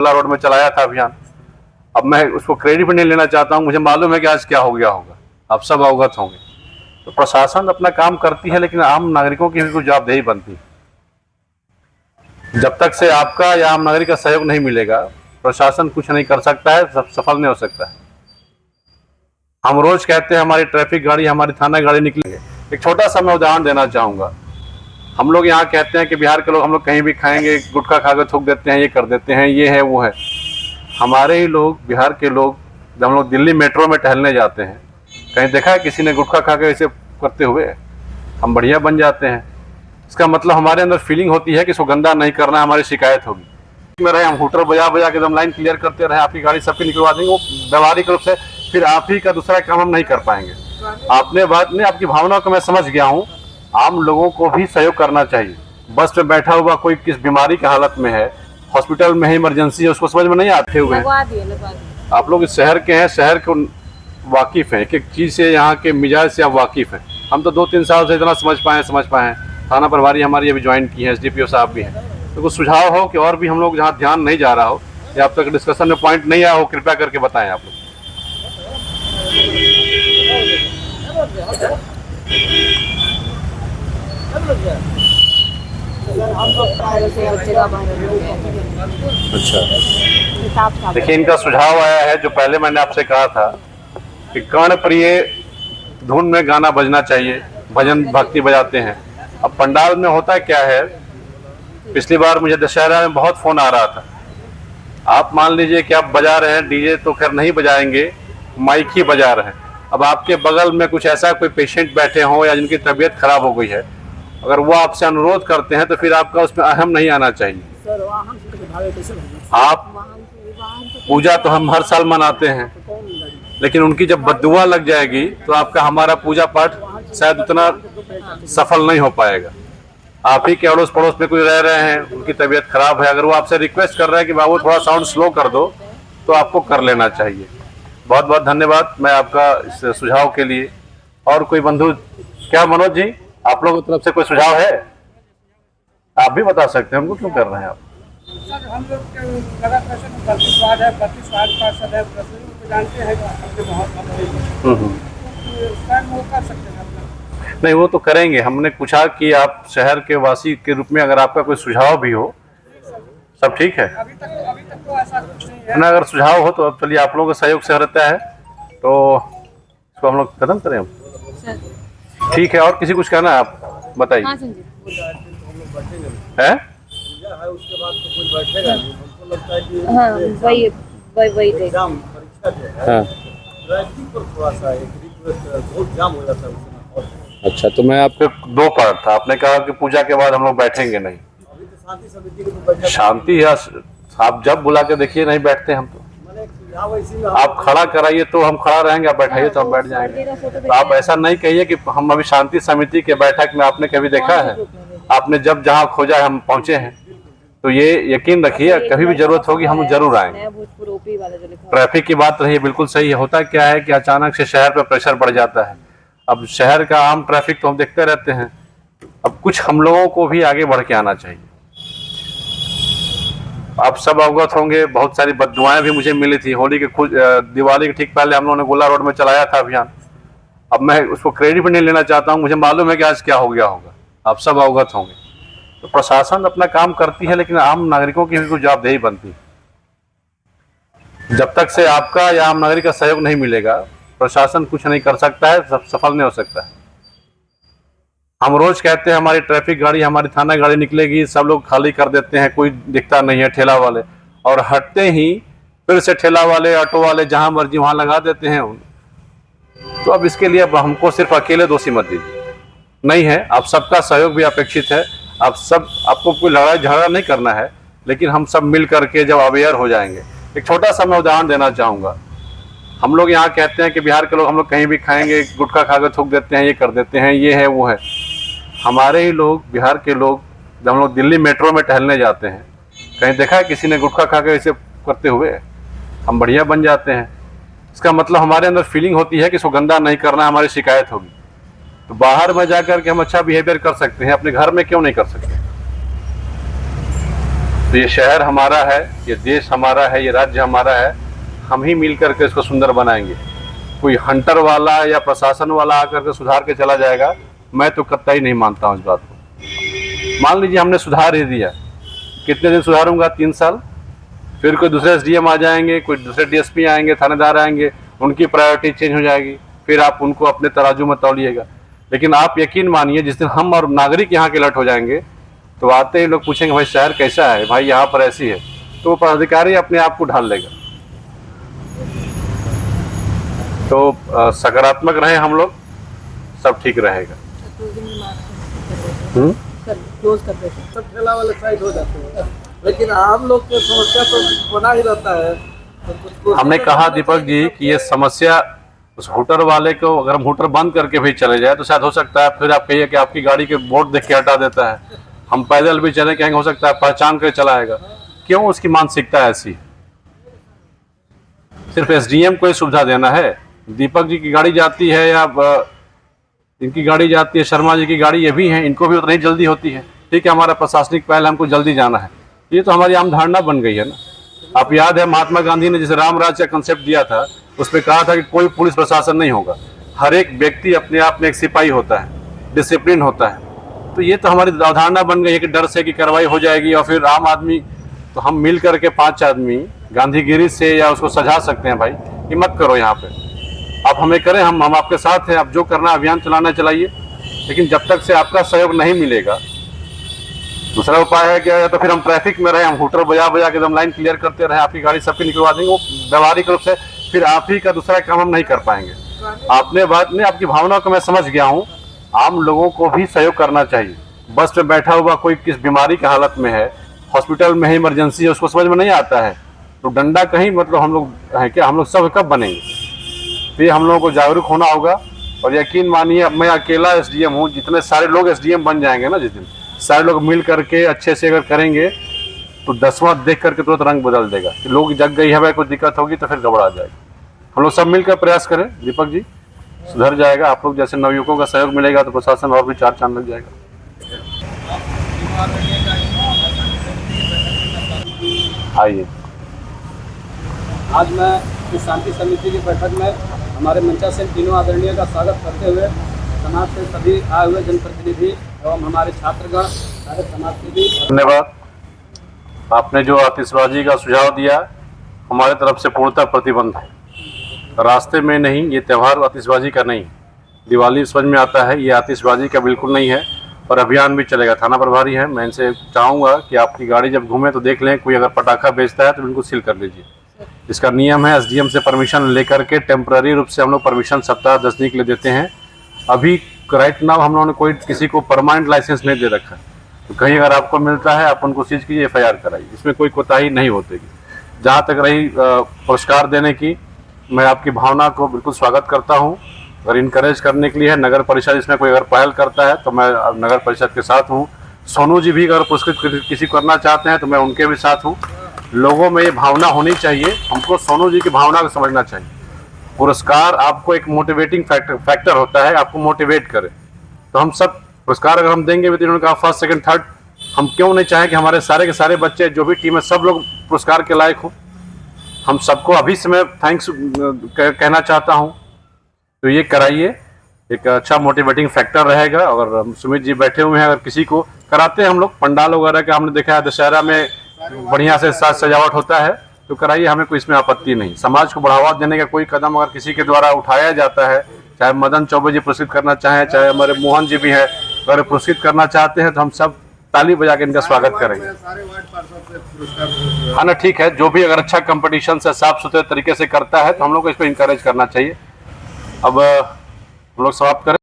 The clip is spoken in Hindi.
रोड में चलाया था अभियान। अब मैं उसको क्रेडिट भी नहीं लेना चाहता हूँ, मुझे मालूम है कि आज क्या हो गया होगा, आप सब अवगत होंगे। तो प्रशासन अपना काम करती है, लेकिन आम नागरिकों की भी कुछ जवाबदेही बनती है। जब तक से आपका या आम नागरिक का सहयोग नहीं मिलेगा, प्रशासन कुछ नहीं कर सकता है, सफल नहीं हो सकता है। हम रोज कहते हैं हमारी ट्रैफिक गाड़ी, हमारी थाना गाड़ी निकलेंगे। एक छोटा सा मैं उदाहरण देना चाहूँगा। हम लोग यहाँ कहते हैं कि बिहार के लोग, हम लोग कहीं भी खाएंगे गुटखा खा कर थूक देते हैं, ये कर देते हैं, ये है वो है। हमारे ही लोग, बिहार के लोग, जब हम लोग दिल्ली मेट्रो में टहलने जाते हैं, कहीं देखा है किसी ने गुटखा खा के ऐसे करते हुए? हम बढ़िया बन जाते हैं। इसका मतलब हमारे अंदर फीलिंग होती है कि इसको गंदा नहीं करना, हमारी शिकायत होगी। में रहे हम हुटर बजा बजा के एकदम लाइन क्लियर करते रहे, आपकी गाड़ी सबकी निकलवा देंगे, वो व्यवहारिक रूप से फिर आप ही का दूसरा काम हम नहीं कर पाएंगे। आपने बात में, आपकी भावनाओं को मैं समझ गया हूँ। आम लोगों को भी सहयोग करना चाहिए। बस में बैठा हुआ कोई किस बीमारी की हालत में है, हॉस्पिटल में है, इमरजेंसी है, उसको समझ में नहीं आते हुए आप लोग इस शहर के हैं, शहर को वाकिफ़ हैं, एक एक चीज़ से, यहाँ के मिजाज से आप वाकिफ़ हैं। हम तो 2-3 साल से इतना समझ पाए। थाना प्रभारी हमारी अभी ज्वाइन की है, SDPO साहब भी हैं। तो कुछ सुझाव हो कि और भी हम लोग जहाँ ध्यान नहीं जा रहा हो या अब तक डिस्कशन में पॉइंट नहीं आया हो, कृपया करके बताएं आप लोग। अच्छा, देखिए इनका सुझाव आया है, जो पहले मैंने आपसे कहा था कि कर्णप्रिय धुन में गाना बजना चाहिए, भजन भक्ति बजाते हैं। अब पंडाल में होता क्या है, पिछली बार मुझे दशहरा में बहुत फोन आ रहा था। आप मान लीजिए कि आप बजा रहे हैं, डीजे तो खैर नहीं बजाएंगे, माइक ही बजा रहे हैं। अब आपके बगल में कुछ ऐसा कोई पेशेंट बैठे हों या जिनकी तबीयत खराब हो गई है, अगर वो आपसे अनुरोध करते हैं तो फिर आपका उसमें अहम नहीं आना चाहिए। आप पूजा तो हम हर साल मनाते हैं, लेकिन उनकी जब बद्दुआ लग जाएगी तो आपका हमारा पूजा पाठ शायद उतना सफल नहीं हो पाएगा। आप ही के अड़ोस पड़ोस में कोई रह रहे हैं, उनकी तबीयत खराब है, अगर वो आपसे रिक्वेस्ट कर रहे हैं कि बाबू थोड़ा साउंड स्लो कर दो, तो आपको कर लेना चाहिए। बहुत बहुत धन्यवाद मैं आपका इस सुझाव के लिए। और कोई बंधु, क्या मनोज जी, आप लोगों की तरफ से कोई सुझाव है? आप भी बता सकते हैं, हमको क्यों कर रहे हैं आप? सर, हम लोग के गलत प्रश्न प्रतिस्वाद है, प्रतिस्वाद का सदैव प्रश्न को जानते हैं, आपके बहुत वो कर सकते हैं। नहीं, वो तो करेंगे। हमने पूछा कि आप शहर के वासी के रूप में अगर आपका कोई सुझाव भी हो, सब ठीक है। अभी तक तो ऐसा कुछ नहीं है। अगर सुझाव हो तो अब चलिए, आप लोगों का सहयोग से रहता है तो इसको हम लोग खत्म करें। ठीक है, और किसी कुछ कहना है आप बताइए। हाँ, है उसके बाद तो कोई बैठेगा नहीं, हमको लगता है कि हाँ, वही एग्जाम परीक्षा जो है, हाँ। ट्रैफिक पर थोड़ा सा एक रिक्वेस्ट, बहुत जाम हो जाता है उसमें। अच्छा, तो मैं आपके 2 पार्ट था। आपने कहा कि पूजा के बाद हम लोग बैठेंगे नहीं। अभी तो शांति समिति की तो बैठक, शांति है, आप जब बुला के देखिए, नहीं बैठते हम तो। आप खड़ा कराइए तो हम खड़ा रहेंगे, आप बैठाइए तो हम बैठ जाएंगे। तो आप ऐसा नहीं कहिए कि हम अभी शांति समिति के बैठक में, आपने कभी देखा है? आपने जब जहाँ खोजा है हम पहुंचे हैं, तो ये यकीन रखिए कभी भी जरूरत होगी हम जरूर आएंगे। ट्रैफिक की बात रही है, बिल्कुल सही है। होता क्या है कि अचानक से शहर पर प्रेशर बढ़ जाता है। अब शहर का आम ट्रैफिक तो हम देखते रहते हैं, अब कुछ हम लोगों को भी आगे बढ़ के आना चाहिए। आप सब अवगत होंगे, बहुत सारी बद्दुआएं भी मुझे मिली थी। होली के दिवाली के ठीक पहले हम लोगों ने गोला रोड में चलाया था अभियान। अब मैं उसको क्रेडिट भी नहीं लेना चाहता हूँ, मुझे मालूम है कि आज क्या हो गया होगा, आप सब अवगत होंगे। तो प्रशासन अपना काम करती है, लेकिन आम नागरिकों की भी कुछ जवाबदेही बनती है। जब तक से आपका या आम नागरिक का सहयोग नहीं मिलेगा, प्रशासन कुछ नहीं कर सकता है, सफल नहीं हो सकता है। हम रोज कहते हैं हमारी ट्रैफिक गाड़ी, हमारी थाना गाड़ी निकलेगी, सब लोग खाली कर देते हैं, कोई दिखता नहीं है, ठेला वाले, और हटते ही फिर से ठेला वाले, ऑटो वाले जहां मर्जी वहां लगा देते हैं। तो अब इसके लिए अब हमको सिर्फ अकेले दोषी मत दीजिए, नहीं है, आप सबका सहयोग भी अपेक्षित है। आपको कोई लड़ाई झगड़ा नहीं करना है, लेकिन हम सब मिल करके जब अवेयर हो जाएंगे। एक छोटा सा मैं उदाहरण देना चाहूँगा। हम लोग यहाँ कहते हैं कि बिहार के लोग, हम लोग कहीं भी खाएंगे गुटखा खा कर थूक देते हैं, ये कर देते हैं, ये है वो है। हमारे ही लोग, बिहार के लोग, जब हम लोग दिल्ली मेट्रो में टहलने जाते हैं, कहीं देखा है किसी ने गुटखा खा के ऐसे करते हुए? हम बढ़िया बन जाते हैं। इसका मतलब हमारे अंदर फीलिंग होती है कि इसको गंदा नहीं करना, हमारी शिकायत होगी। तो बाहर में जाकर के हम अच्छा बिहेवियर कर सकते हैं, अपने घर में क्यों नहीं कर सकते? तो ये शहर हमारा है, ये देश हमारा है, ये राज्य हमारा है, हम ही मिल करके इसको सुंदर बनाएंगे। कोई हंटर वाला या प्रशासन वाला आकर के सुधार के चला जाएगा, मैं तो कतई नहीं मानता हूँ इस बात को। मान लीजिए हमने सुधार ही दिया, कितने दिन सुधारूंगा? 3 साल। फिर कोई दूसरे एसडीएम आ जाएंगे, कोई दूसरे डीएसपी आएंगे, थानेदार आएंगे, उनकी प्रायोरिटी चेंज हो जाएगी, फिर आप उनको अपने तराजू में तौलिएगा। लेकिन आप यकीन मानिए, जिस दिन हम और नागरिक यहाँ के अलर्ट हो जाएंगे तो आते ही लोग पूछेंगे भाई शहर कैसा है, भाई यहाँ पर ऐसी है, तो वो पदाधिकारी अपने आप को ढाल लेगा। तो सकारात्मक रहे हम लोग, सब ठीक रहेगा। क्लोज कर देते हैं। सब ठेला वाले साइड हो जाते हैं, लेकिन आम लोग की समस्या तो बना ही रहता है। तो कुछ हमने कहा दीपक जी कि ये समस्या उस होटल वाले को, अगर हम होटल बंद करके भी चले जाए तो शायद हो सकता है फिर आप कहिए कि आपकी गाड़ी के बोर्ड देख के हटा देता है। हम पैदल भी चले कहेंगे, हो सकता है पहचान कर चलाएगा। क्यों? उसकी मानसिकता ऐसी। सिर्फ एसडीएम को ही सुविधा देना है। दीपक जी की गाड़ी जाती है या इनकी गाड़ी जाती है, शर्मा जी की गाड़ी, ये भी है, इनको भी उतनी जल्दी होती है। ठीक है, हमारा प्रशासनिक पहल, हमको जल्दी जाना है, ये तो हमारी आम धारणा बन गई है ना। आप याद है महात्मा गांधी ने जिसे राम राज्य का कंसेप्ट दिया था, उसमें कहा था कि कोई पुलिस प्रशासन नहीं होगा, हर एक व्यक्ति अपने आप में एक सिपाही होता है, डिसिप्लिन होता है। तो ये तो हमारी अवधारणा बन गई है कि डर से कि कार्रवाई हो जाएगी और फिर आम आदमी, तो हम मिल करके 5 आदमी गांधीगिरी से या उसको सजा सकते हैं। भाई ये मत करो, यहाँ पे आप हमें करें, हम आपके साथ हैं, आप जो करना अभियान चलाना चलाइए। लेकिन जब तक से आपका सहयोग नहीं मिलेगा, दूसरा उपाय है क्या, या तो फिर हम ट्रैफिक में रहे, हम हूटर बजा बजा के एकदम लाइन क्लियर करते रहे, आपकी गाड़ी सबकी निकलवा देंगे, वो व्यवहारिक रूप से फिर आप ही का दूसरा काम हम नहीं कर पाएंगे। आपने बात में, आपकी भावना को मैं समझ गया हूँ। आम लोगों को भी सहयोग करना चाहिए। बस में बैठा हुआ कोई किस बीमारी की हालत में है, हॉस्पिटल में है, इमरजेंसी है, उसको समझ में नहीं आता है, तो डंडा कहीं मतलब हम लोग है क्या, हम लोग सब कब बनेंगे? तो ये हम लोगों को जागरूक होना होगा। और यकीन मानिए, अब मैं अकेला एसडीएम हूँ, जितने सारे लोग एसडीएम बन जाएंगे ना, जिस दिन सारे लोग मिल करके अच्छे से अगर करेंगे तो 10वां देख करके तुरंत रंग बदल देगा कि लोग जग गई है, भाई कोई दिक्कत होगी तो फिर गड़बड़ा जाएगा। हम लोग सब मिलकर प्रयास करें, दीपक जी, सुधर जाएगा। आप लोग जैसे नवयुवकों का सहयोग मिलेगा तो प्रशासन और भी 4 चांद लग जाएगा। आइए। आज मैं इस शांति समिति की बैठक में हमारे मंचा से तीनों आदरणीय का स्वागत करते हुए समाज से सभी आए हुए जनप्रतिनिधि एवं हमारे छात्रगण, सारे समाज के भी धन्यवाद। आपने जो आतिशबाजी का सुझाव दिया, हमारे तरफ से पूर्णतः प्रतिबंध है। रास्ते में नहीं, ये त्यौहार आतिशबाजी का नहीं, दिवाली समझ में आता है, ये आतिशबाजी का बिल्कुल नहीं है। और अभियान भी चलेगा, थाना प्रभारी है, मैं इनसे चाहूँगा कि आपकी गाड़ी जब घूमे तो देख लें, कोई अगर पटाखा बेचता है तो बिल्कुल सील कर लीजिए। इसका नियम है, एसडीएम से परमिशन लेकर के टेम्पररी रूप से हम लोग परमिशन सप्ताह 10 दिन के लिए देते हैं। अभी राइट नाउ हम लोगों ने कोई किसी को परमानेंट लाइसेंस नहीं दे रखा है, तो कहीं अगर आपको मिलता है आप उनको सीज कीजिए, FIR कराइए, इसमें कोई कोताही नहीं होती। जहाँ तक रही पुरस्कार देने की, मैं आपकी भावना को बिल्कुल स्वागत करता हूँ। अगर इनकरेज करने के लिए है, नगर परिषद इसमें कोई अगर पहल करता है तो मैं नगर परिषद के साथ हूँ। सोनू जी भी अगर पुरस्कृत किसी को करना चाहते हैं तो मैं उनके भी साथ हूँ। लोगों में ये भावना होनी चाहिए, हमको सोनू जी की भावना को समझना चाहिए। पुरस्कार आपको एक मोटिवेटिंग फैक्टर होता है, आपको मोटिवेट करे। तो हम सब पुरस्कार अगर हम देंगे भी, तो इन्होंने कहा 1st, 2nd, 3rd, हम क्यों नहीं चाहें कि हमारे सारे के सारे बच्चे जो भी टीम है सब लोग पुरस्कार के लायक हो। हम सबको अभी से मैं थैंक्स कहना चाहता हूँ। तो ये कराइए, एक अच्छा मोटिवेटिंग फैक्टर रहेगा। और सुमित जी बैठे हुए हैं, अगर किसी को कराते हैं हम लोग, पंडाल वगैरह का हमने देखा है, दशहरा में बढ़िया से साज सजावट होता है, तो कराइए, हमें कोई इसमें आपत्ति नहीं। समाज को बढ़ावा देने का कोई कदम अगर किसी के द्वारा उठाया जाता है, चाहे मदन चौबे जी पुरस्कृत करना चाहें, चाहे हमारे मोहन जी भी हैं, अगर पुरस्कृत करना चाहते हैं तो हम सब ताली बजा के इनका स्वागत करेंगे। हाँ ना, ठीक है, जो भी अगर अच्छा कंपटीशन से साफ सुथरे तरीके से करता है तो हम लोग को इसको इंकरेज करना चाहिए। अब हम लोग समाप्त करें।